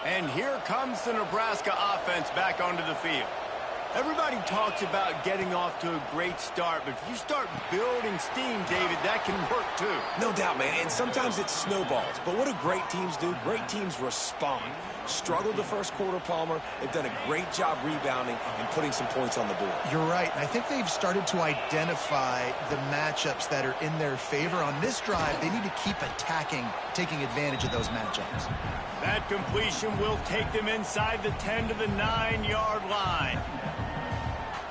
And here comes the Nebraska offense back onto the field. Everybody talks about getting off to a great start, but if you start building steam, David, that can work too. No doubt, man, and sometimes it snowballs. But what do great teams do? Great teams respond. Struggled the first quarter, Palmer. They've done a great job rebounding and putting some points on the board. You're right, and I think they've started to identify the matchups that are in their favor. On this drive, they need to keep attacking, taking advantage of those matchups. That completion will take them inside the 10 to the 9-yard line.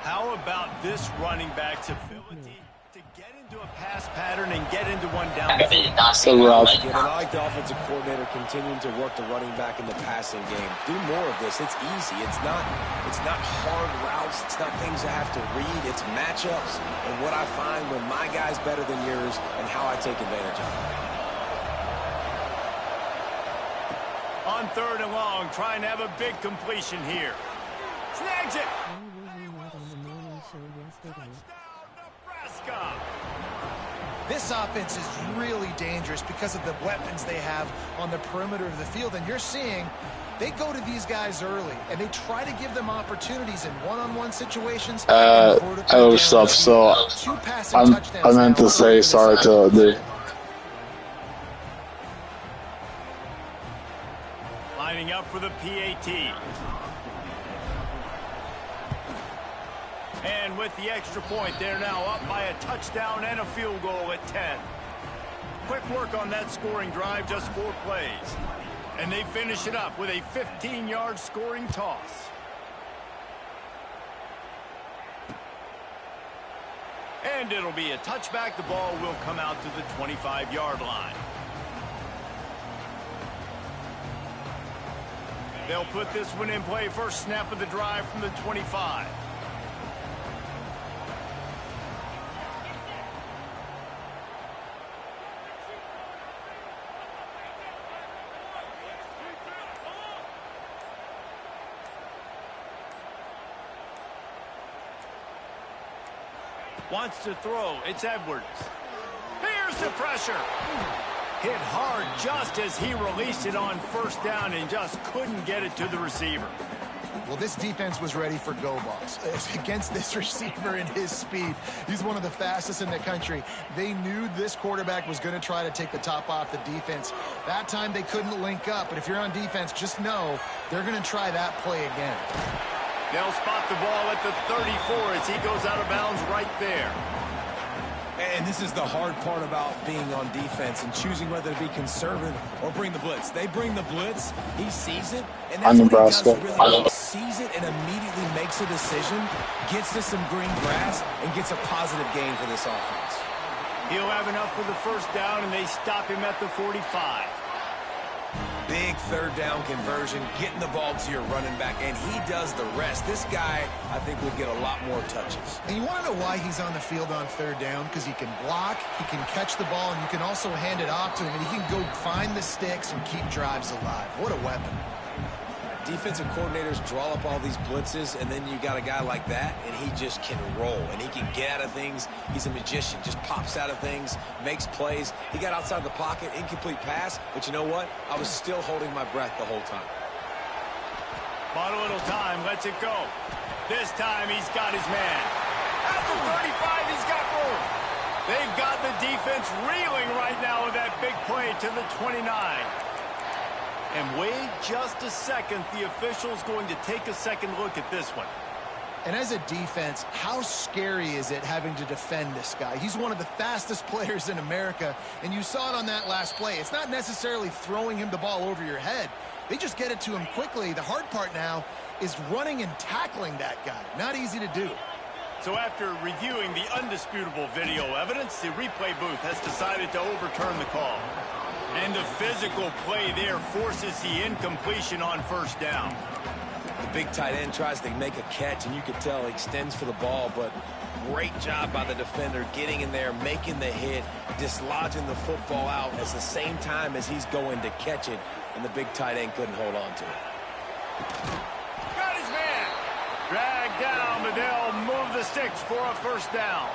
How about this running back's ability to get into a pass pattern and get into one down the field? And I like the offensive coordinator continuing to work the running back in the passing game. Do more of this. It's easy. It's not hard routes. It's not things I have to read. It's matchups and what I find when my guy's better than yours and how I take advantage of it. On 3rd and long, trying to have a big completion here. Snags it. Touchdown, Nebraska. This offense is really dangerous because of the weapons they have on the perimeter of the field. And you're seeing they go to these guys early, and they try to give them opportunities in one-on-one situations. Other stuff, so I meant to say sorry to the... Lining up for the PAT. And with the extra point, they're now up by a touchdown and a field goal at 10. Quick work on that scoring drive, just 4 plays. And they finish it up with a 15-yard scoring toss. And it'll be a touchback. The ball will come out to the 25-yard line. They'll put this one in play. First snap of the drive from the 25. Wants to throw. It's Edwards. Here's the pressure. Hit hard just as he released it on first down and just couldn't get it to the receiver. Well, this defense was ready for go balls. Against this receiver and his speed, he's one of the fastest in the country. They knew this quarterback was going to try to take the top off the defense. That time they couldn't link up, but if you're on defense, just know they're going to try that play again. They'll spot the ball at the 34 as he goes out of bounds right there. And this is the hard part about being on defense and choosing whether to be conservative or bring the blitz. They bring the blitz, he sees it, and that's what he does really well. Sees it and immediately makes a decision, gets to some green grass, and gets a positive gain for this offense. He'll have enough for the first down, and they stop him at the 45. Big 3rd down conversion, getting the ball to your running back, and he does the rest. This guy, I think, will get a lot more touches. And you want to know why he's on the field on 3rd down? Because he can block, he can catch the ball, and you can also hand it off to him, and he can go find the sticks and keep drives alive. What a weapon. Defensive coordinators draw up all these blitzes, and then you got a guy like that, and he just can roll, and he can get out of things. He's a magician, just pops out of things, makes plays. He got outside the pocket, incomplete pass, but you know what? I was still holding my breath the whole time. Bought a little time, lets it go. This time he's got his man. At the 35, he's got room. They've got the defense reeling right now with that big play to the 29. And wait just a second, the official's going to take a second look at this one. And as a defense, how scary is it having to defend this guy? He's one of the fastest players in America, and you saw it on that last play. It's not necessarily throwing him the ball over your head. They just get it to him quickly. The hard part now is running and tackling that guy. Not easy to do. So after reviewing the undisputable video evidence, the replay booth has decided to overturn the call. And the physical play there forces the incompletion on first down. The big tight end tries to make a catch, and you can tell he extends for the ball, but great job by the defender getting in there, making the hit, dislodging the football out at the same time as he's going to catch it, and the big tight end couldn't hold on to it. Got his man. Dragged down, but they'll move the sticks for a first down.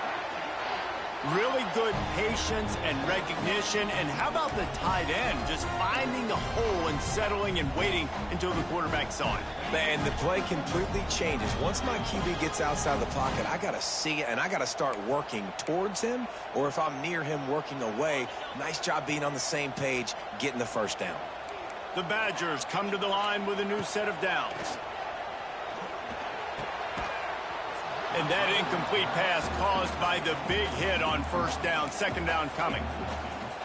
Really good patience and recognition. And how about the tight end just finding the hole and settling and waiting until the quarterback saw it. Man, the play completely changes. Once my QB gets outside the pocket, I got to see it, and I got to start working towards him, or if I'm near him, working away. Nice job being on the same page, getting the first down. The Badgers come to the line with a new set of downs. And that incomplete pass caused by the big hit on first down, second down coming.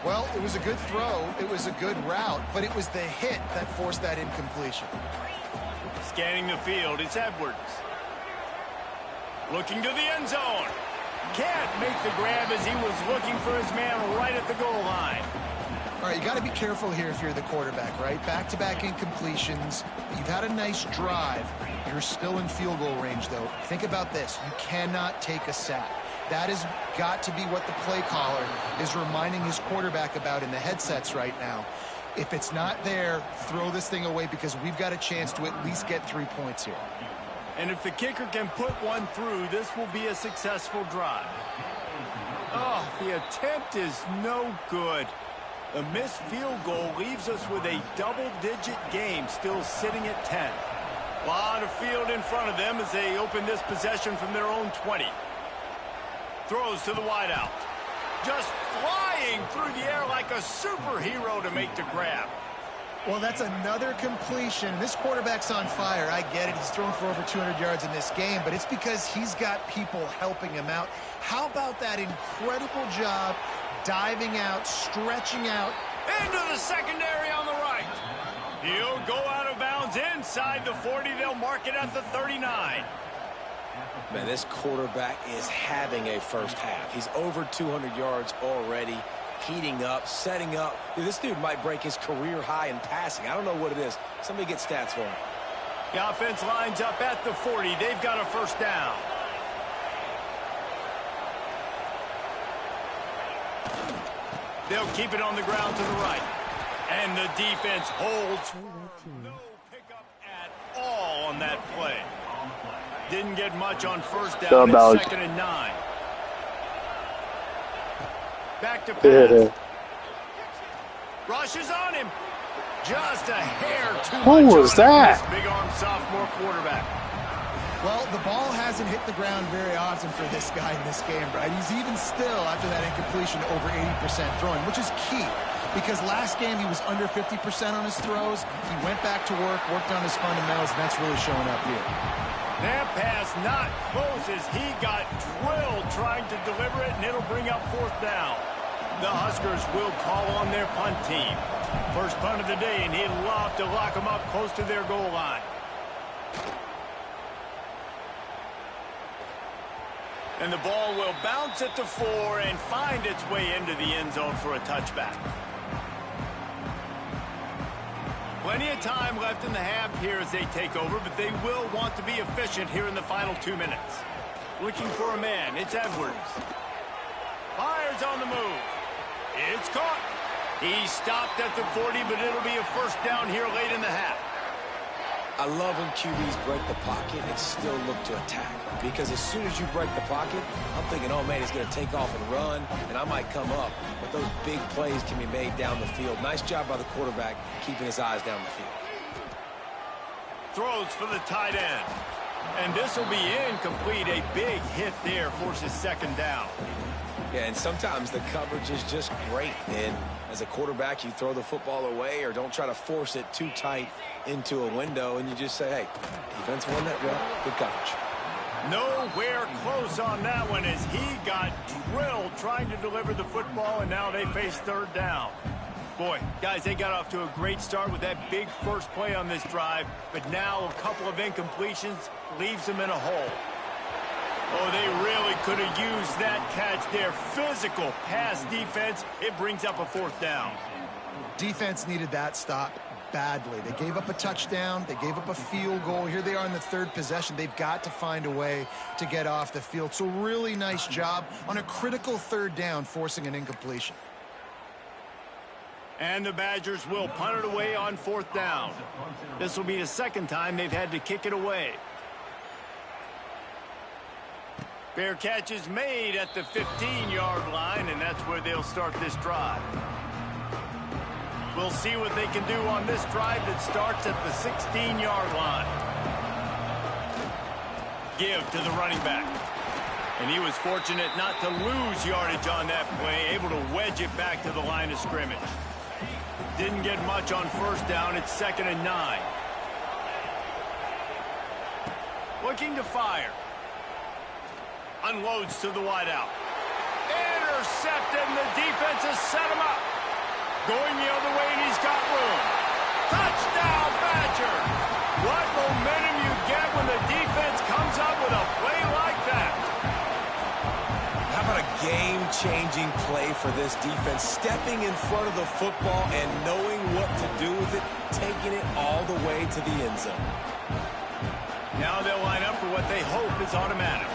Well, it was a good throw, it was a good route, but it was the hit that forced that incompletion. Scanning the field, it's Edwards. Looking to the end zone. Can't make the grab as he was looking for his man right at the goal line. All right, you got to be careful here if you're the quarterback, right? Back-to-back incompletions. You've had a nice drive. You're still in field goal range, though. Think about this. You cannot take a sack. That has got to be what the play caller is reminding his quarterback about in the headsets right now. If it's not there, throw this thing away because we've got a chance to at least get 3 points here. And if the kicker can put one through, this will be a successful drive. Oh, the attempt is no good. A missed field goal leaves us with a double-digit game still sitting at 10. A lot of field in front of them as they open this possession from their own 20. Throws to the wideout. Just flying through the air like a superhero to make the grab. Well, that's another completion. This quarterback's on fire. I get it. He's thrown for over 200 yards in this game, but it's because he's got people helping him out. How about that incredible job diving out, stretching out. Into the secondary on the right. He'll go out of bounds inside the 40. They'll mark it at the 39. Man, this quarterback is having a first half. He's over 200 yards already, heating up, setting up. Dude, this dude might break his career high in passing. I don't know what it is. Somebody get stats for him. The offense lines up at the 40. They've got a first down. They'll keep it on the ground to the right. And the defense holds. No pickup at all on that play. Didn't get much on first down. It's 2nd and 9. Back to pass. Rushes on him. Just a hair too much. What was that? Big arm sophomore quarterback. Well, the ball hasn't hit the ground very often for this guy in this game, right? He's even still, after that incompletion, over 80% throwing, which is key. Because last game he was under 50% on his throws. He went back to work, worked on his fundamentals, and that's really showing up here. That pass not close as he got drilled trying to deliver it, and it'll bring up 4th down. The Huskers will call on their punt team. First punt of the day, and he'd love to lock them up close to their goal line. And the ball will bounce at the 4 and find its way into the end zone for a touchback. Plenty of time left in the half here as they take over, but they will want to be efficient here in the final 2 minutes. Looking for a man, it's Edwards. Fires on the move. It's caught. He stopped at the 40, but it'll be a first down here late in the half. I love when QBs break the pocket and still look to attack. Because as soon as you break the pocket, I'm thinking, oh, man, he's going to take off and run, and I might come up. But those big plays can be made down the field. Nice job by the quarterback keeping his eyes down the field. Throws for the tight end. And this will be incomplete. A big hit there forces 2nd down. Yeah, and sometimes the coverage is just great. And as a quarterback, you throw the football away or don't try to force it too tight into a window, and you just say, hey, defense won that well, good coverage. Nowhere close on that one as he got drilled trying to deliver the football, and now they face 3rd down. Boy, guys, they got off to a great start with that big first play on this drive, but now a couple of incompletions leaves them in a hole. Oh, they really could have used that catch there. Physical pass defense. It brings up a 4th down. Defense needed that stop badly. They gave up a touchdown. They gave up a field goal. Here they are in the 3rd possession. They've got to find a way to get off the field. So really nice job on a critical 3rd down, forcing an incompletion. And the Badgers will punt it away on 4th down. This will be the 2nd time they've had to kick it away. Fair catch is made at the 15-yard line, and that's where they'll start this drive. We'll see what they can do on this drive that starts at the 16-yard line. Give to the running back. And he was fortunate not to lose yardage on that play, able to wedge it back to the line of scrimmage. Didn't get much on first down. It's 2nd and 9. Looking to fire. Unloads to the wideout. Intercepted, and the defense has set him up. Going the other way, and he's got room. Touchdown, Badgers! What momentum you get when the defense comes up with a play like that. How about a game-changing play for this defense? Stepping in front of the football and knowing what to do with it, taking it all the way to the end zone. Now they'll line up for what they hope is automatic.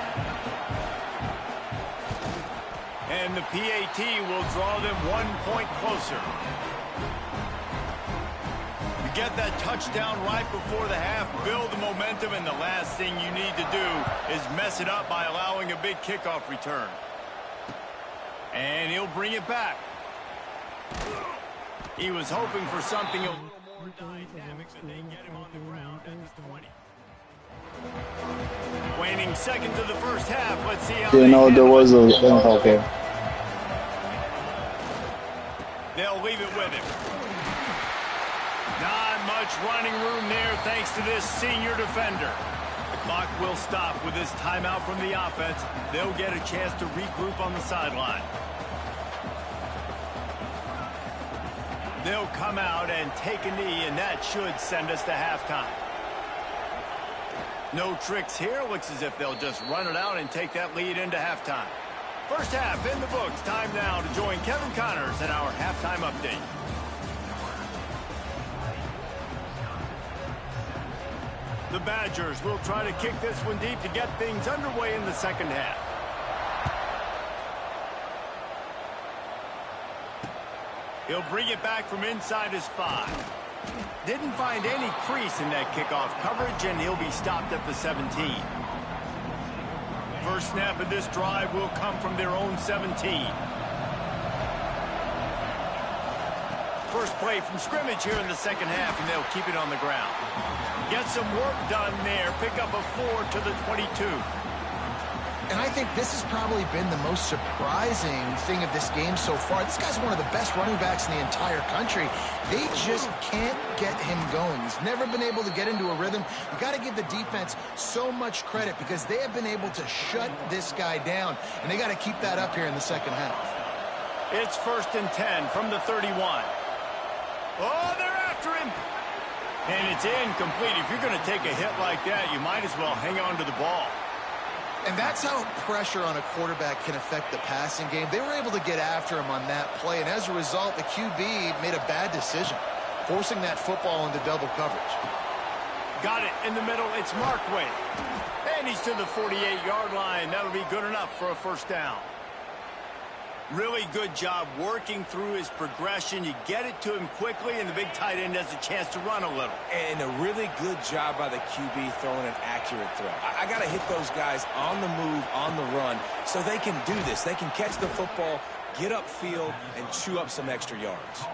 And the PAT will draw them 1 point closer. You get that touchdown right before the half, build the momentum, and the last thing you need to do is mess it up by allowing a big kickoff return. And he'll bring it back. He was hoping for something a little more dynamic, but they get him on the ground at the 20. Waning seconds of the first half. Let's see how there was a okay. They'll leave it with him. Not much running room there thanks to this senior defender. The clock will stop with this timeout from the offense. They'll get a chance to regroup on the sideline. They'll come out and take a knee, and that should send us to halftime. No tricks here. Looks as if they'll just run it out and take that lead into halftime. First half in the books. Time now to join Kevin Connors in our halftime update. The Badgers will try to kick this one deep to get things underway in the second half. He'll bring it back from inside his 5. Didn't find any crease in that kickoff coverage, and he'll be stopped at the 17. First snap of this drive will come from their own 17. First play from scrimmage here in the second half, and they'll keep it on the ground. Get some work done there. Pick up a 4 to the 22. And I think this has probably been the most surprising thing of this game so far. This guy's one of the best running backs in the entire country. They just can't get him going. He's never been able to get into a rhythm. You got to give the defense so much credit because they have been able to shut this guy down, and they got to keep that up here in the second half. It's 1st and 10 from the 31. Oh, they're after him. And it's incomplete. If you're going to take a hit like that, you might as well hang on to the ball. And that's how pressure on a quarterback can affect the passing game. They were able to get after him on that play, and as a result, the QB made a bad decision, forcing that football into double coverage. Got it in the middle. It's Markway. And he's to the 48-yard line. That'll be good enough for a first down. Really good job working through his progression. You get it to him quickly, and the big tight end has a chance to run a little. And a really good job by the QB throwing an accurate throw. I got to hit those guys on the move, on the run, so they can do this. They can catch the football, get upfield, and chew up some extra yards.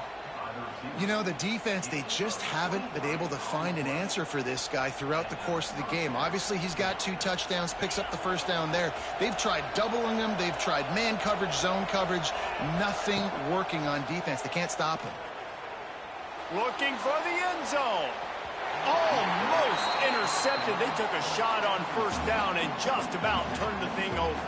You know, the defense, they just haven't been able to find an answer for this guy throughout the course of the game. Obviously, he's got 2 touchdowns, picks up the first down there. They've tried doubling him. They've tried man coverage, zone coverage. Nothing working on defense. They can't stop him. Looking for the end zone. Almost intercepted. They took a shot on first down and just about turned the thing over.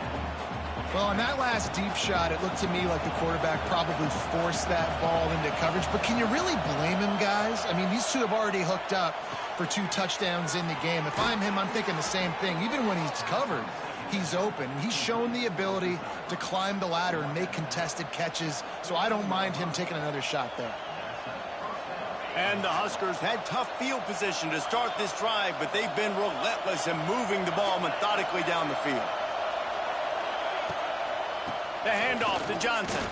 Well, on that last deep shot, it looked to me like the quarterback probably forced that ball into coverage. But can you really blame him, guys? I mean, these two have already hooked up for 2 touchdowns in the game. If I'm him, I'm thinking the same thing. Even when he's covered, he's open. He's shown the ability to climb the ladder and make contested catches, so I don't mind him taking another shot there. And the Huskers had tough field position to start this drive, but they've been relentless in moving the ball methodically down the field. The handoff to Johnson.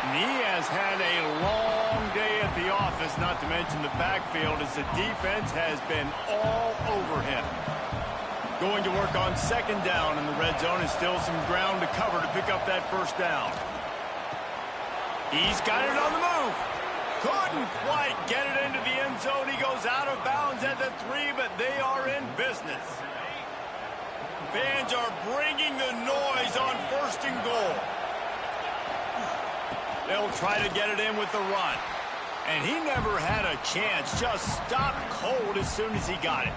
And he has had a long day at the office, not to mention the backfield, as the defense has been all over him. Going to work on second down in the red zone, and still some ground to cover to pick up that first down. He's got it on the move. Couldn't quite get it into the end zone. He goes out of bounds at the 3, but they are in business. Fans are bringing the noise on 1st and goal. They'll try to get it in with the run. And he never had a chance. Just stopped cold as soon as he got it.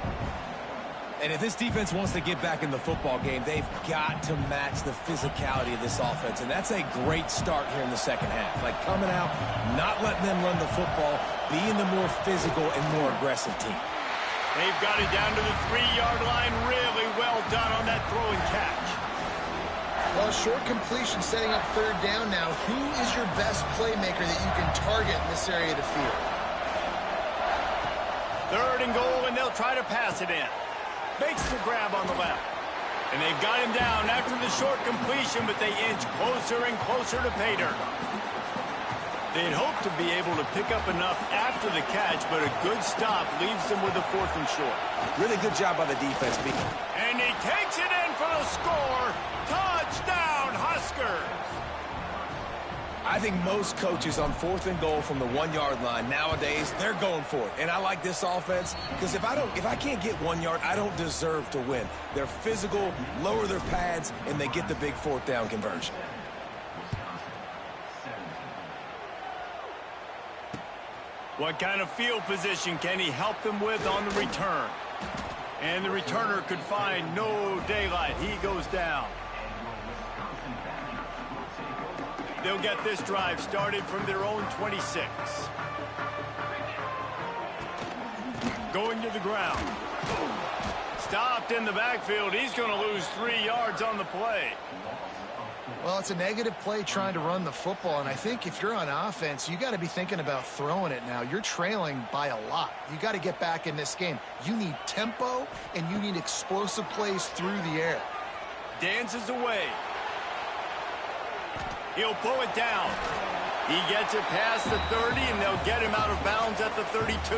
And if this defense wants to get back in the football game, they've got to match the physicality of this offense. And that's a great start here in the second half. Like coming out, not letting them run the football, being the more physical and more aggressive team. They've got it down to the 3-yard line. Really well done on that throw and catch. Well, short completion setting up 3rd down now. Who is your best playmaker that you can target in this area of the field? 3rd and goal, and they'll try to pass it in. Makes the grab on the left. And they've got him down after the short completion, but they inch closer and closer to pay dirt. They'd hope to be able to pick up enough after the catch, but a good stop leaves them with a 4th and short. Really good job by the defense. And he takes it in for the score. Touchdown, Huskers! I think most coaches on 4th and goal from the 1-yard line nowadays, they're going for it. And I like this offense because if I can't get 1 yard, I don't deserve to win. They're physical, lower their pads, and they get the big 4th down conversion. What kind of field position can he help them with on the return? And the returner could find no daylight. He goes down. They'll get this drive started from their own 26. Going to the ground. Stopped in the backfield. He's going to lose 3 yards on the play. Well, it's a negative play trying to run the football, and I think if you're on offense, you got to be thinking about throwing it now. You're trailing by a lot. You got to get back in this game. You need tempo, and you need explosive plays through the air. Dances away. He'll pull it down. He gets it past the 30, and they'll get him out of bounds at the 32.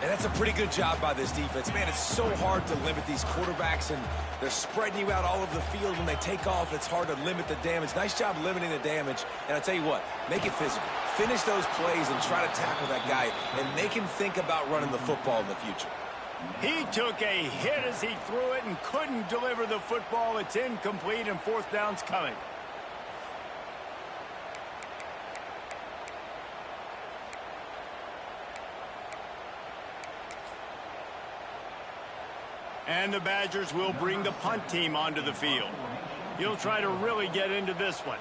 And that's a pretty good job by this defense. Man, it's so hard to limit these quarterbacks, and they're spreading you out all over the field. When they take off, it's hard to limit the damage. Nice job limiting the damage. And I'll tell you what, make it physical. Finish those plays and try to tackle that guy and make him think about running the football in the future. He took a hit as he threw it and couldn't deliver the football. It's incomplete, and 4th down's coming. And the Badgers will bring the punt team onto the field. He'll try to really get into this one.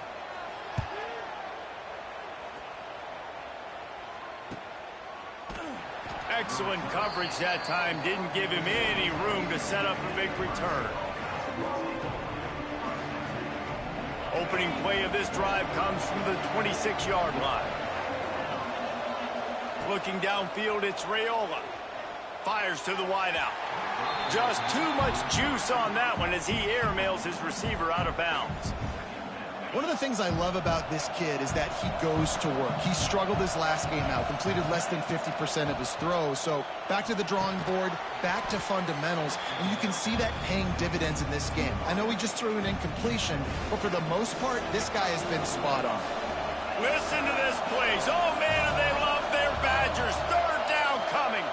Excellent coverage that time. Didn't give him any room to set up a big return. Opening play of this drive comes from the 26-yard line. Looking downfield, it's Raiola. Fires to the wideout. Just too much juice on that one as he airmails his receiver out of bounds. One of the things I love about this kid is that he goes to work. He struggled his last game out, completed less than 50% of his throws. So back to the drawing board, back to fundamentals, and you can see that paying dividends in this game. I know he just threw an incompletion, but for the most part, this guy has been spot on. Listen to this place. Oh, man, do they love their Badgers. 3rd down coming.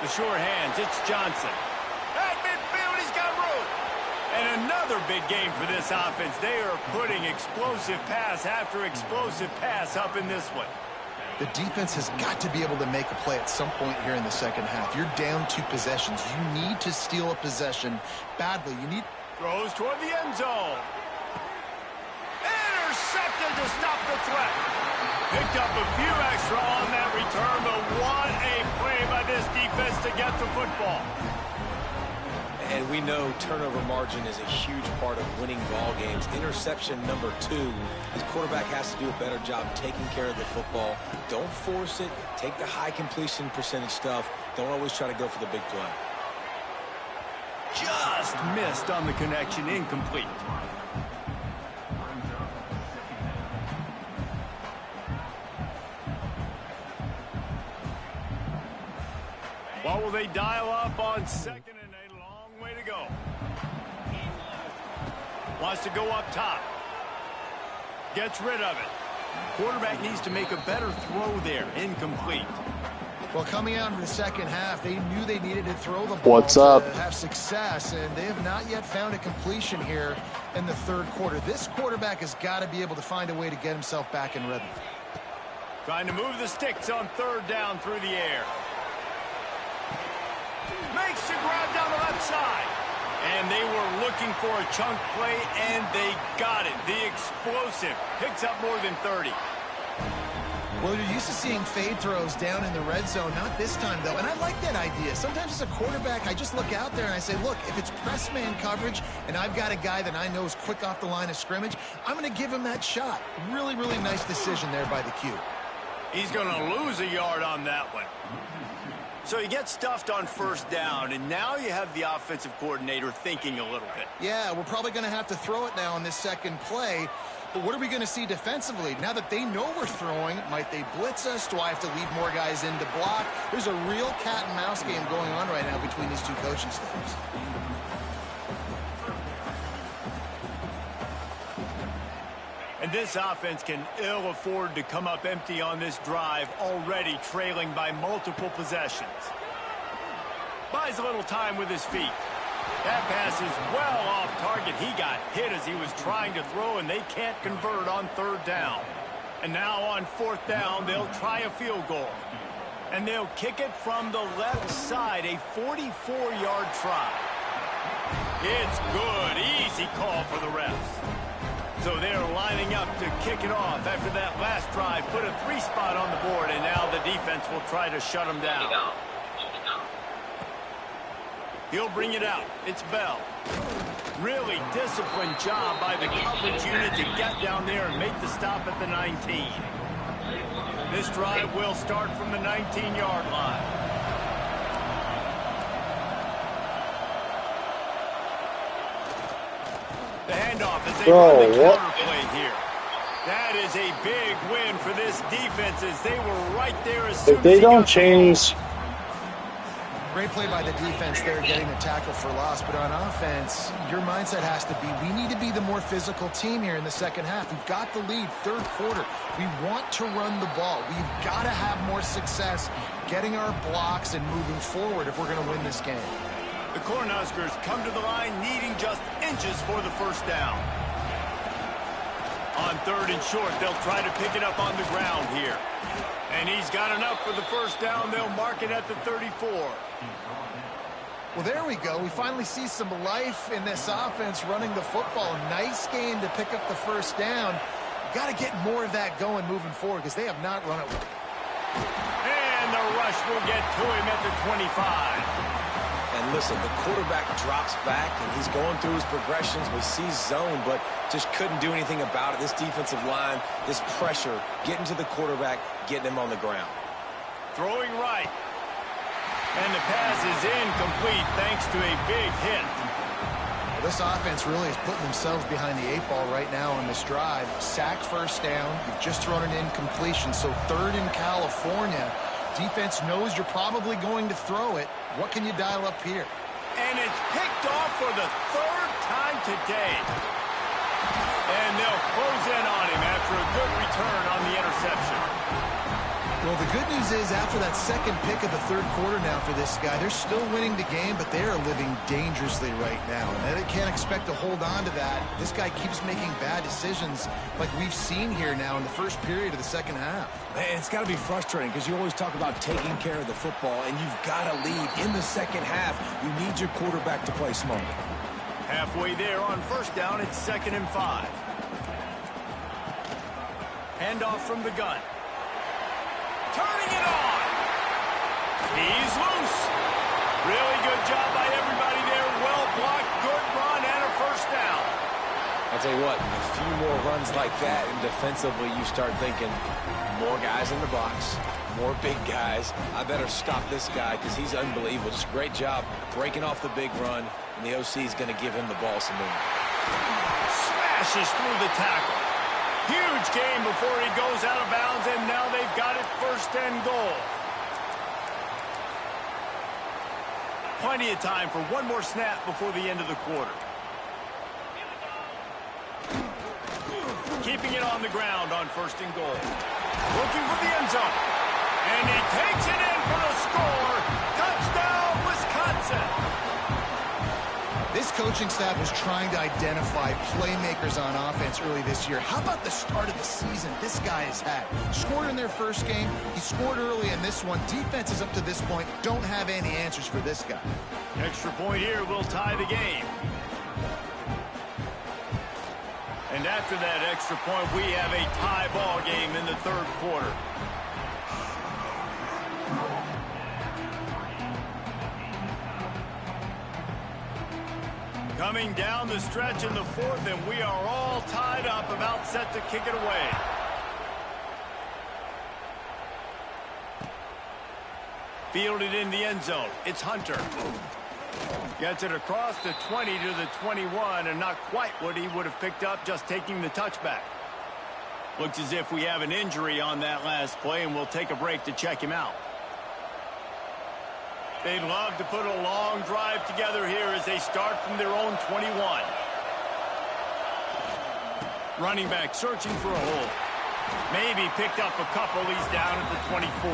The short hands, it's Johnson. At midfield, he's got room. And another big game for this offense. They are putting explosive pass after explosive pass up in this one. The defense has got to be able to make a play at some point here in the second half. You're down 2 possessions. You need to steal a possession badly. You need... Throws toward the end zone. Intercepted to stop the threat. Picked up a few extra on that return, but what a play by this defense to get the football. And we know turnover margin is a huge part of winning ball games. Interception number 2. This quarterback has to do a better job taking care of the football. Don't force it. Take the high completion percentage stuff. Don't always try to go for the big play. Just missed on the connection. Incomplete. What will they dial up on 2nd and a long way to go? Wants to go up top. Gets rid of it. Quarterback needs to make a better throw there. Incomplete. Well, coming out into the second half, they knew they needed to throw the ball to have success, and they have not yet found a completion here in the third quarter. This quarterback has got to be able to find a way to get himself back in rhythm. Trying to move the sticks on third down through the air. Makes the grab down the left side. And they were looking for a chunk play, and they got it. The explosive picks up more than 30. Well, you're used to seeing fade throws down in the red zone. Not this time, though. And I like that idea. Sometimes as a quarterback, I just look out there and I say, look, if it's press man coverage and I've got a guy that I know is quick off the line of scrimmage, I'm going to give him that shot. Really, really nice decision there by the Q. He's going to lose a yard on that one. So you get stuffed on first down, and now you have the offensive coordinator thinking a little bit. Yeah, we're probably going to have to throw it now on this second play. But what are we going to see defensively? Now that they know we're throwing, might they blitz us? Do I have to lead more guys in to block? There's a real cat and mouse game going on right now between these two coaching staffs. And this offense can ill afford to come up empty on this drive, already trailing by multiple possessions. Buys a little time with his feet. That pass is well off target. He got hit as he was trying to throw, and they can't convert on third down. And now on fourth down, they'll try a field goal. And they'll kick it from the left side, a 44-yard try. It's good. Easy call for the refs. So they're lining up to kick it off after that last drive. Put a 3-spot on the board, and now the defense will try to shut them down. He'll bring it out. It's Bell. Really disciplined job by the coverage unit to get down there and make the stop at the 19. This drive will start from the 19-yard line. The handoff as they run the counterplay here. That is a big win for this defense as they were right there as soon as they don't change. Great play by the defense there, getting the tackle for loss. But on offense, your mindset has to be, we need to be the more physical team here in the second half. We've got the lead, third quarter. We want to run the ball. We've got to have more success getting our blocks and moving forward if we're going to win this game. The Cornhuskers come to the line needing just inches for the first down. On third and short, they'll try to pick it up on the ground here. And he's got enough for the first down. They'll mark it at the 34. Well, there we go. We finally see some life in this offense running the football. Nice game to pick up the first down. Got to get more of that going moving forward because they have not run it well. And the rush will get to him at the 25. And listen, the quarterback drops back, and he's going through his progressions. We see zone, but just couldn't do anything about it. This defensive line, this pressure, getting to the quarterback, getting him on the ground. Throwing right. And the pass is incomplete thanks to a big hit. Well, this offense really is putting themselves behind the 8 ball right now on this drive. Sack first down. You've just thrown an incompletion, so third in California. Defense knows you're probably going to throw it. What can you dial up here? And it's picked off for the third time today. And they'll close in on him after a good return on the interception. Well, the good news is after that second pick of the third quarter now for this guy, they're still winning the game, but they are living dangerously right now. And they can't expect to hold on to that. This guy keeps making bad decisions like we've seen here now in the first period of the second half. Man, it's got to be frustrating because you always talk about taking care of the football, and you've got to lead in the second half. You need your quarterback to play smart. Halfway there on first down, it's 2nd and 5. Handoff from the gun. Turning it on. He's loose. Really good job by everybody there. Well blocked, good run, and a first down. I'll tell you what, a few more runs like that, and defensively you start thinking, more guys in the box, more big guys. I better stop this guy because he's unbelievable. Just a great job breaking off the big run, and the OC is going to give him the ball some movement. Smashes through the tackle. Huge game before he goes out of bounds, and now they've got it 1st and goal. Plenty of time for one more snap before the end of the quarter. keeping it on the ground on 1st and goal. Looking for the end zone. And he takes it in for the score. Touchdown, Wisconsin. This coaching staff was trying to identify playmakers on offense early this year. How about the start of the season this guy has had? Scored in their first game. He scored early in this one. Defenses up to this point don't have any answers for this guy. Extra point here will tie the game. And after that extra point, we have a tie ball game in the 3rd quarter. Coming down the stretch in the 4th, and we are all tied up, about set to kick it away. Fielded in the end zone. It's Hunter. Gets it across the 20 to the 21, and not quite what he would have picked up just taking the touchback. Looks as if we have an injury on that last play, and we'll take a break to check him out. They'd love to put a long drive together here as they start from their own 21. Running back searching for a hole. Maybe picked up a couple. He's down at the 24.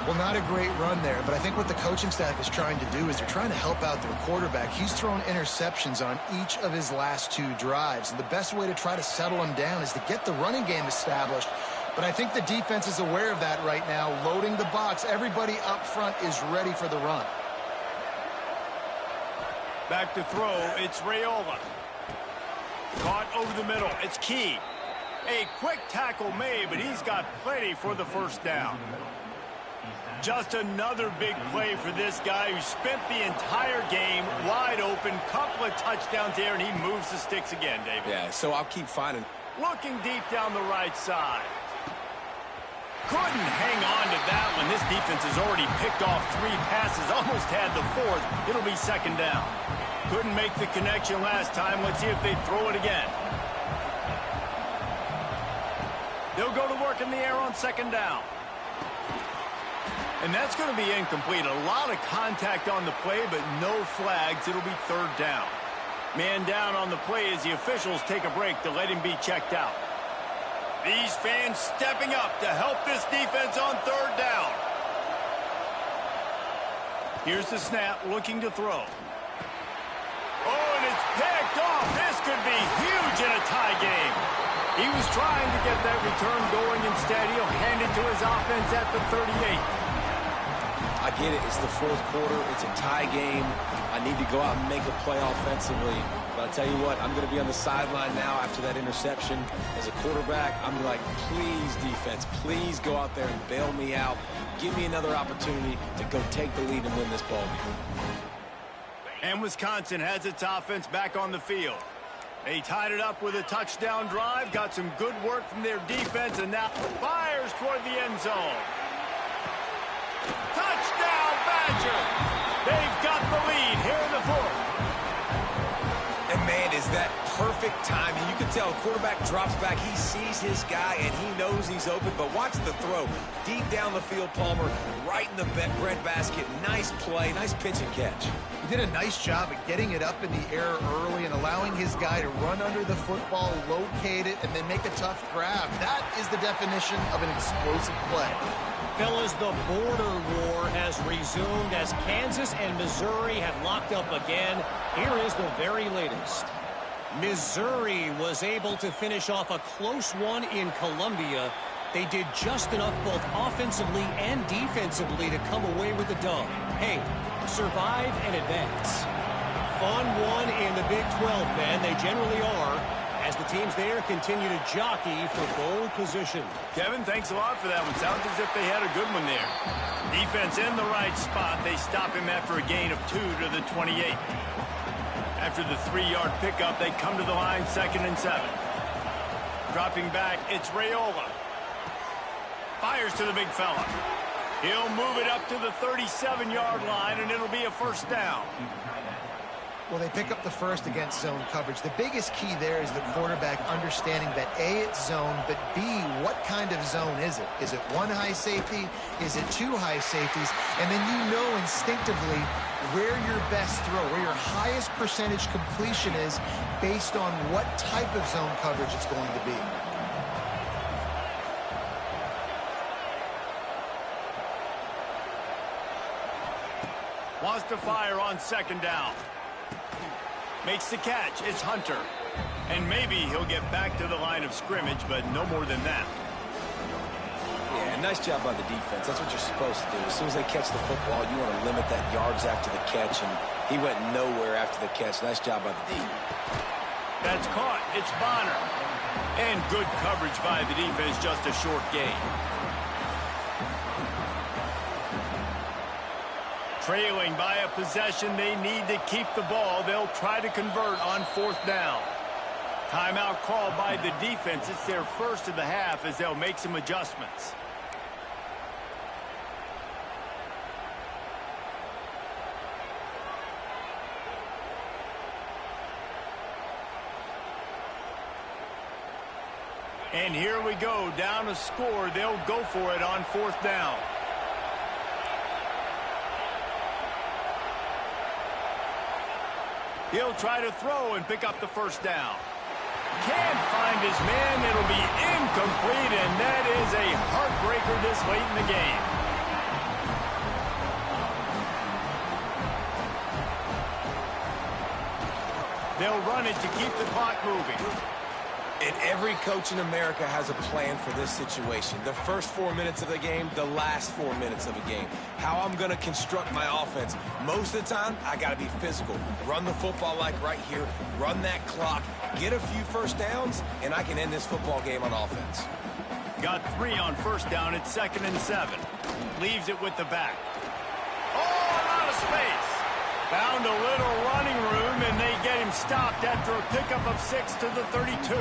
Well, not a great run there, but I think what the coaching staff is trying to do is they're trying to help out their quarterback. He's thrown interceptions on each of his last 2 drives, and the best way to try to settle him down is to get the running game established. But I think the defense is aware of that right now, loading the box. Everybody up front is ready for the run. Back to throw, it's Raiola. Caught over the middle, it's Key. A quick tackle made, but he's got plenty for the 1st down. Just another big play for this guy who spent the entire game wide open. Couple of touchdowns there, and he moves the sticks again, David. Yeah, so I'll keep finding. Looking deep down the right side. Couldn't hang on to that one. This defense has already picked off 3 passes, almost had the 4th. It'll be 2nd down. Couldn't make the connection last time. Let's see if they throw it again. They'll go to work in the air on 2nd down. And that's going to be incomplete. A lot of contact on the play, but no flags. It'll be 3rd down. Man down on the play as the officials take a break to let him be checked out. These fans stepping up to help this defense on 3rd down. Here's the snap, looking to throw. Oh, and it's picked off. This could be huge in a tie game. He was trying to get that return going. Instead, he'll hand it to his offense at the 38. I get it. It's the 4th quarter. It's a tie game. I need to go out and make a play offensively. But I'll tell you what, I'm going to be on the sideline now after that interception. As a quarterback, I'm like, please, defense, please go out there and bail me out. Give me another opportunity to go take the lead and win this ball game. And Wisconsin has its offense back on the field. They tied it up with a touchdown drive, got some good work from their defense, and now fires toward the end zone. Touchdown, Badger! They've got the lead here in the 4th. And, man, is that perfect timing. You can tell the quarterback drops back. He sees his guy, and he knows he's open. But watch the throw. Deep down the field, Palmer, right in the breadbasket. Nice play, nice pitch and catch. He did a nice job at getting it up in the air early and allowing his guy to run under the football, locate it, and then make a tough grab. That is the definition of an explosive play. Fellas, the border war has resumed as Kansas and Missouri have locked up again. Here is the very latest. Missouri was able to finish off a close one in Columbia. They did just enough both offensively and defensively to come away with the dub. Hey, survive and advance. Fun one in the Big 12, man. They generally are, as the teams there continue to jockey for goal position. Kevin, thanks a lot for that one. Sounds as if they had a good one there. Defense in the right spot. They stop him after a gain of 2 to the 28. After the 3-yard pickup, they come to the line 2nd and 7. Dropping back, it's Raiola. Fires to the big fella. He'll move it up to the 37-yard line, and it'll be a 1st down. Well, they pick up the first against zone coverage. The biggest key there is the quarterback understanding that A, it's zone, but B, what kind of zone is it? Is it one high safety? Is it two high safeties? And then you know instinctively where your best throw, where your highest percentage completion is based on what type of zone coverage it's going to be. Wants to fire on second down. Makes the catch. It's Hunter. And maybe he'll get back to the line of scrimmage, but no more than that. Yeah, nice job by the defense. That's what you're supposed to do. As soon as they catch the football, you want to limit that yards after the catch, and he went nowhere after the catch. Nice job by the defense. That's caught. It's Bonner. And good coverage by the defense, just a short gain. Trailing by a possession, they need to keep the ball. They'll try to convert on fourth down. Timeout called by the defense. It's their first of the half as they'll make some adjustments. And here we go, down a score. They'll go for it on fourth down. He'll try to throw and pick up the first down. Can't find his man. It'll be incomplete, and that is a heartbreaker this late in the game. They'll run it to keep the clock moving. And every coach in America has a plan for this situation. The first 4 minutes of the game, the last 4 minutes of the game. How I'm going to construct my offense. Most of the time, I got to be physical. Run the football like right here. Run that clock. Get a few first downs, and I can end this football game on offense. Got 3 on first down at 2nd and 7. Leaves it with the back. Oh, out of space. Found a little running room, and they get him stopped after a pickup of 6 to the 32.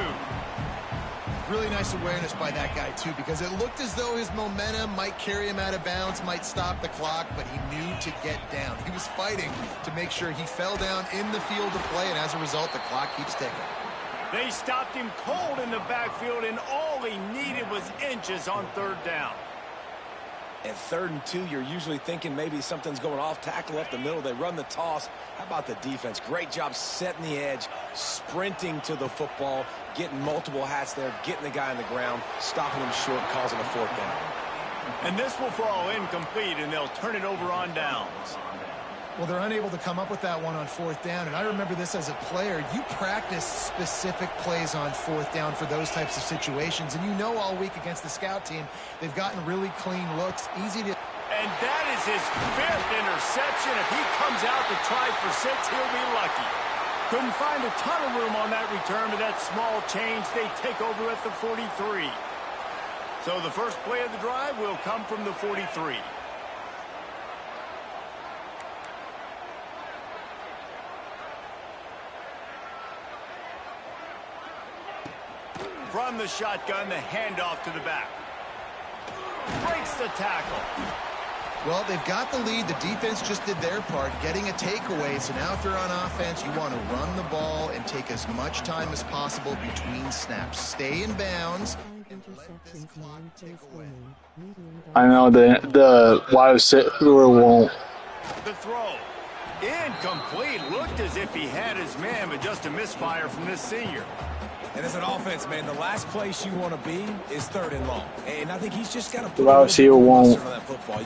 Really nice awareness by that guy, too, because it looked as though his momentum might carry him out of bounds, might stop the clock, but he knew to get down. He was fighting to make sure he fell down in the field of play, and as a result, the clock keeps ticking. They stopped him cold in the backfield, and all he needed was inches on third down. At 3rd and 2, you're usually thinking maybe something's going off tackle up the middle. They run the toss. How about the defense? Great job setting the edge, sprinting to the football, getting multiple hats there, getting the guy on the ground, stopping him short, causing a fourth down. And this will fall incomplete, and they'll turn it over on downs. Well, they're unable to come up with that one on fourth down, and I remember this as a player. You practice specific plays on fourth down for those types of situations, and you know all week against the scout team, they've gotten really clean looks, easy to... And that is his 5th interception. If he comes out to try for 6, he'll be lucky. Couldn't find a ton of room on that return, but that small change, they take over at the 43. So the first play of the drive will come from the 43. From the shotgun, the handoff to the back. Breaks the tackle. Well, they've got the lead. The defense just did their part, getting a takeaway. So now if they're on offense, you want to run the ball and take as much time as possible between snaps. Stay in bounds. I know the wide receiver won't. The throw. Incomplete. Looked as if he had his man, but just a misfire from this senior. And as an offense, man, the last place you want to be is 3rd and long. And I think he's just got to put the wide receiver won't on that football.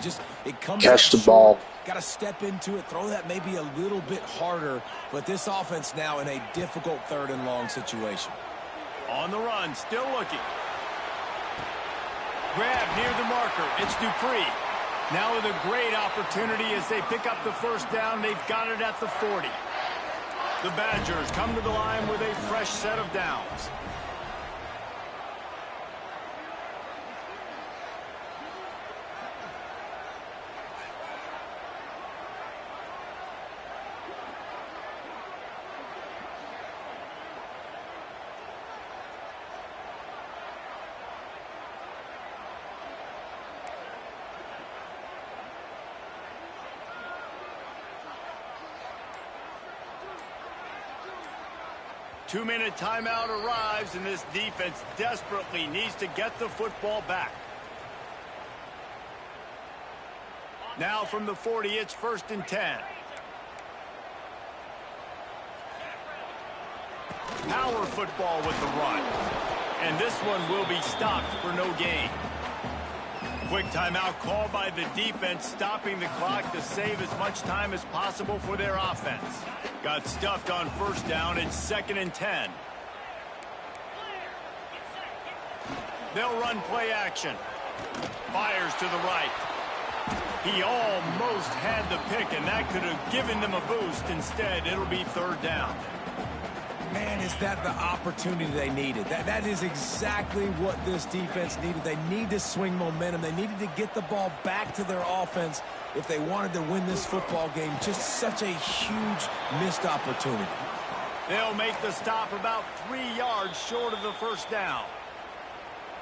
It comes catch the short. ball. Got to step into it, throw that maybe a little bit harder. But this offense now in a difficult 3rd and long situation. On the run, still looking. Grab near the marker. It's Dupree. Now with a great opportunity as they pick up the first down. They've got it at the 40. The Badgers come to the line with a fresh set of downs. 2-minute timeout arrives, and this defense desperately needs to get the football back. Now from the 40, it's 1st and 10. Power football with the run. And this one will be stopped for no gain. Quick timeout called by the defense, stopping the clock to save as much time as possible for their offense. Got stuffed on 1st down. It's 2nd and 10. They'll run play action. Fires to the right. He almost had the pick, and that could have given them a boost. Instead, it'll be 3rd down. Man, is that the opportunity they needed? That is exactly what this defense needed. They need to swing momentum. They needed to get the ball back to their offense if they wanted to win this football game. Just such a huge missed opportunity. They'll make the stop about 3 yards short of the 1st down.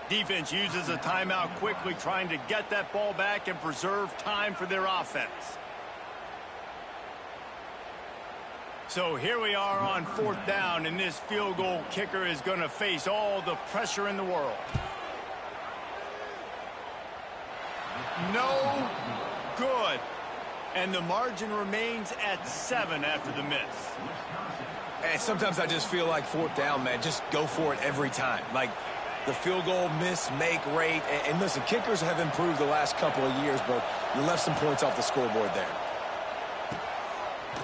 Defense uses a timeout quickly, trying to get that ball back and preserve time for their offense. So here we are on 4th down, and this field goal kicker is going to face all the pressure in the world. No good. And the margin remains at 7 after the miss. And sometimes I just feel like 4th down, man, just go for it every time. Like the field goal miss-make rate. And listen, kickers have improved the last couple of years, but you left some points off the scoreboard there.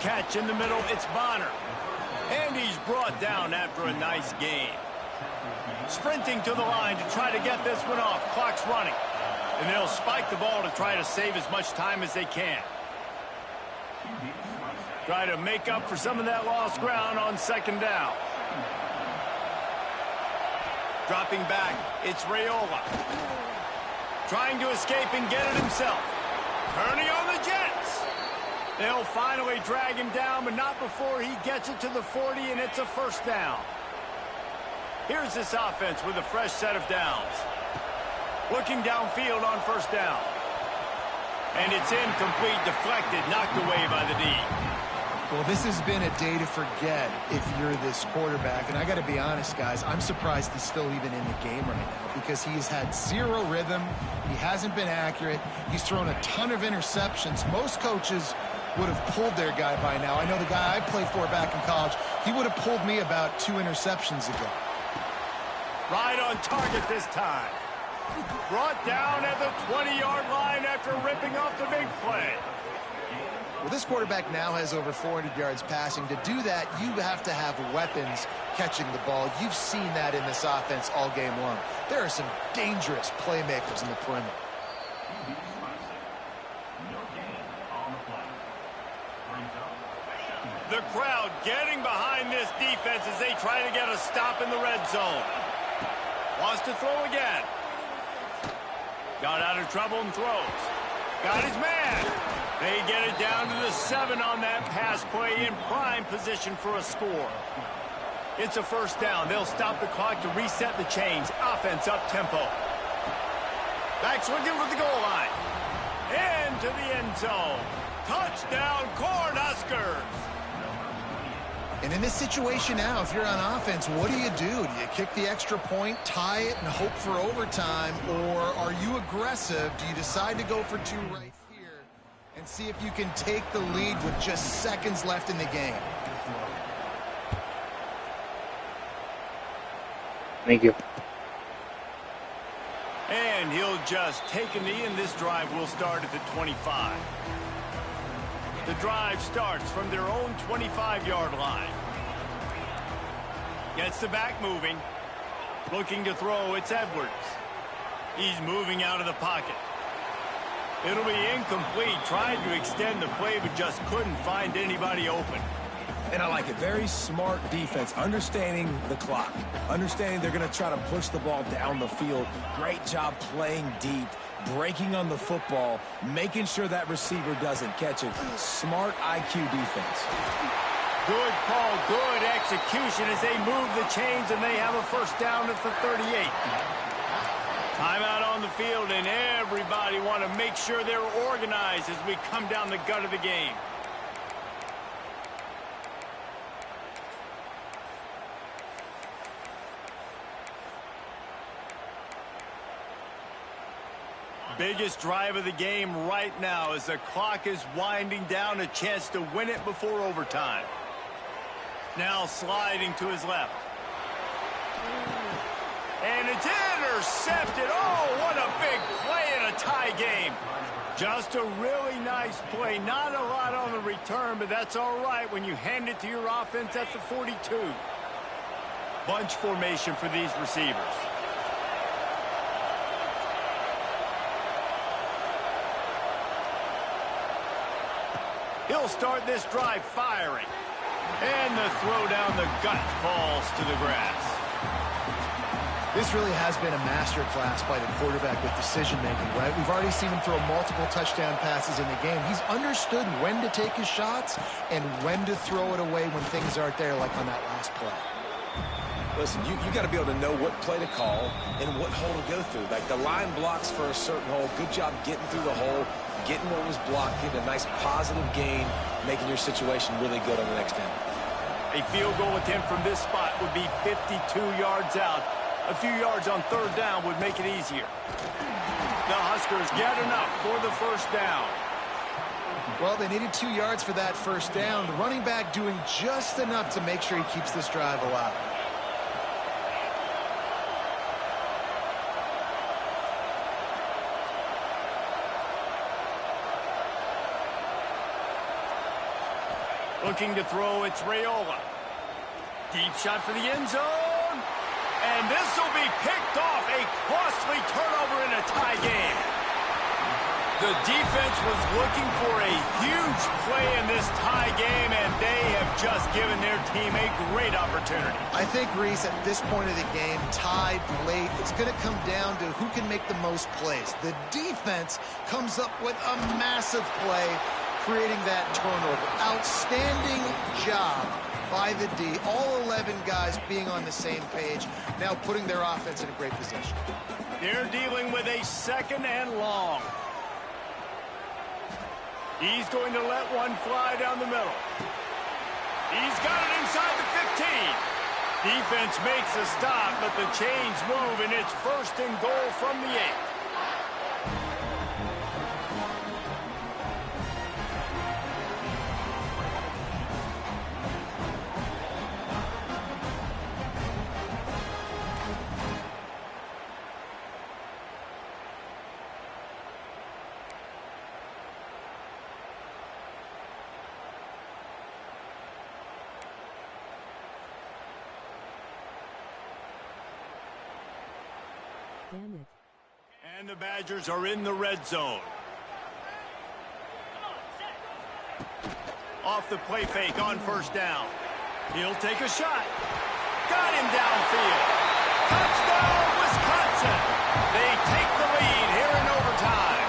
Catch in the middle, it's Bonner. And he's brought down after a nice gain. Sprinting to the line to try to get this one off. Clock's running. And they'll spike the ball to try to save as much time as they can. Try to make up for some of that lost ground on 2nd down. Dropping back, it's Raiola. Trying to escape and get it himself. Turning on the Jets. They'll finally drag him down, but not before he gets it to the 40, and it's a 1st down. Here's this offense with a fresh set of downs. Looking downfield on 1st down. And it's incomplete, deflected, knocked away by the D. Well, this has been a day to forget if you're this quarterback. And I got to be honest, guys, I'm surprised he's still even in the game right now because he's had 0 rhythm. He hasn't been accurate. He's thrown a ton of interceptions. Most coaches would have pulled their guy by now. I know the guy I played for back in college, he would have pulled me about 2 interceptions ago. Right on target this time. Brought down at the 20-yard line after ripping off the big play. Well, this quarterback now has over 400 yards passing. To do that, you have to have weapons catching the ball. You've seen that in this offense all game long. There are some dangerous playmakers in the perimeter. The crowd getting behind this defense as they try to get a stop in the red zone. Wants to throw again. Got out of trouble and throws. Got his man. They get it down to the 7 on that pass play, in prime position for a score. It's a 1st down. They'll stop the clock to reset the chains. Offense up tempo. Back's looking for the goal line. Into the end zone. Touchdown, Cornhuskers. And in this situation now, if you're on offense, what do? Do you kick the extra point, tie it, and hope for overtime? Or are you aggressive? Do you decide to go for 2 right here and see if you can take the lead with just seconds left in the game? Thank you. And he'll just take a knee, and this drive will start at the 25. The drive starts from their own 25-yard line. Gets the back moving. Looking to throw, it's Edwards. He's moving out of the pocket. It'll be incomplete. Tried to extend the play, but just couldn't find anybody open. And I like it. Very smart defense, understanding the clock, understanding they're going to try to push the ball down the field. Great job playing deep, breaking on the football, making sure that receiver doesn't catch it. Smart IQ defense. Good call, good execution as they move the chains, and they have a 1st down at the 38. Timeout on the field, and everybody want to make sure they're organized as we come down the gut of the game. Biggest drive of the game right now as the clock is winding down, a chance to win it before overtime. Now sliding to his left. And it's intercepted. Oh, what a big play in a tie game. Just a really nice play. Not a lot on the return, but that's all right when you hand it to your offense at the 42. Bunch formation for these receivers. He'll start this drive firing. And the throw down the gut falls to the grass. This really has been a masterclass by the quarterback with decision-making, right? We've already seen him throw multiple touchdown passes in the game. He's understood when to take his shots and when to throw it away when things aren't there, like on that last play. Listen, you got to be able to know what play to call and what hole to go through. Like the line blocks for a certain hole. Good job getting through the hole, getting what was blocked, getting a nice positive gain, making your situation really good on the next end. A field goal attempt from this spot would be 52 yards out. A few yards on third down would make it easier. The Huskers get enough for the first down. Well, they needed 2 yards for that first down. The running back doing just enough to make sure he keeps this drive alive. Looking to throw, it's Raiola. Deep shot for the end zone. And this will be picked off. A costly turnover in a tie game. The defense was looking for a huge play in this tie game, and they have just given their team a great opportunity. I think, Reese, at this point of the game, tied late, it's going to come down to who can make the most plays. The defense comes up with a massive play, creating that turnover. Outstanding job by the D. All 11 guys being on the same page, now putting their offense in a great position. They're dealing with a second and long. He's going to let one fly down the middle. He's got it inside the 15. Defense makes a stop, but the chains move, and it's first and goal from the 8. Damn it. And the Badgers are in the red zone. Off the play fake on first down. He'll take a shot. Got him downfield. Touchdown, Wisconsin. They take the lead here in overtime.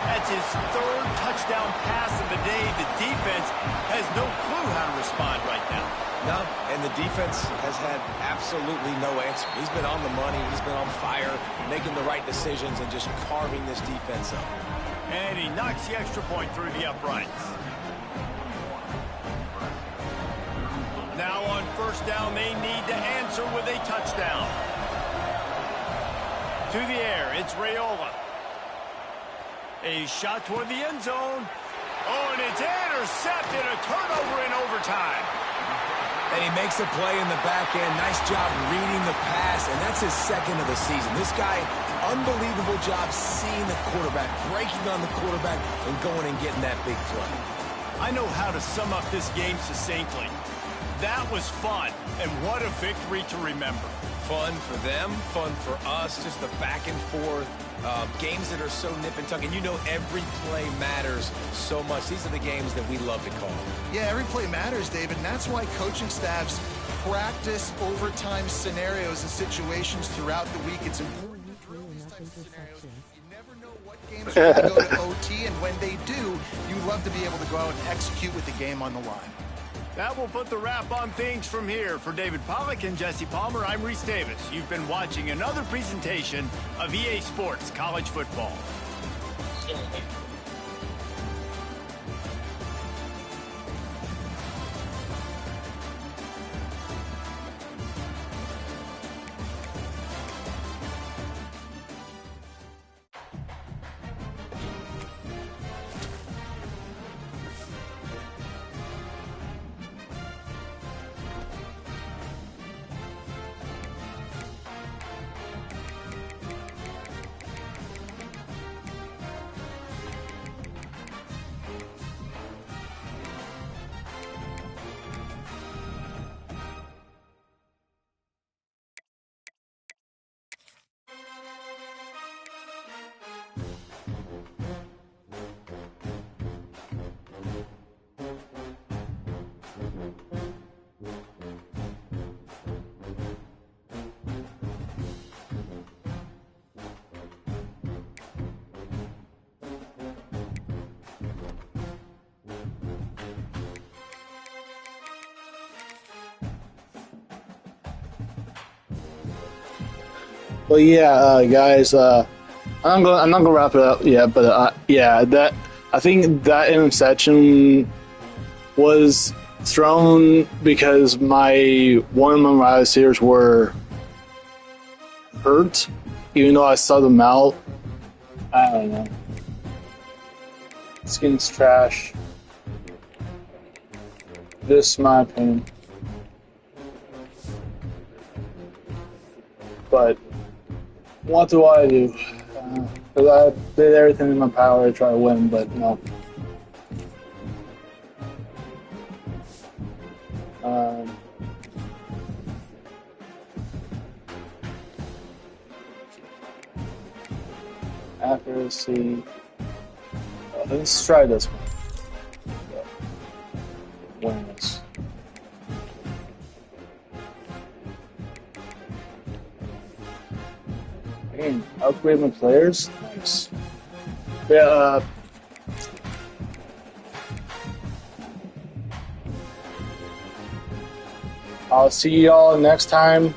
That's his third touchdown pass of the day. The defense has no clue how to respond right now. No, and the defense has had absolutely no answer. He's been on the money. He's been on fire, making the right decisions and just carving this defense up. And he knocks the extra point through the uprights. Now on first down, they need to answer with a touchdown. To the air, it's Raiola. A shot toward the end zone. Oh, and it's intercepted. A turnover in overtime. And he makes a play in the back end. Nice job reading the pass, and that's his second of the season. This guy, unbelievable job seeing the quarterback, breaking on the quarterback, and going and getting that big play. I know how to sum up this game succinctly. That was fun, and what a victory to remember. Fun for them, fun for us, just the back and forth. Games that are so nip and tuck, and you know every play matters so much. These are the games that we love to call. Yeah, every play matters, David, and that's why coaching staffs practice overtime scenarios and situations throughout the week. It's important to drill these types of scenarios. You never know what games are going to go to OT, and when they do, you love to be able to go out and execute with the game on the line. That will put the wrap on things from here. For David Pollack and Jesse Palmer, I'm Reese Davis. You've been watching another presentation of EA Sports College Football. Well, yeah, guys. I'm not gonna wrap it up yet, but yeah, that I think that interception was thrown because one of my wide receivers were hurt, even though I saw them out. I don't know. This game's trash. This is my opinion. But what do I do? Because I did everything in my power to try to win, but no. Accuracy. Let's try this one. Win this. Again, upgrade my players. Nice. Yeah. I'll see y'all next time.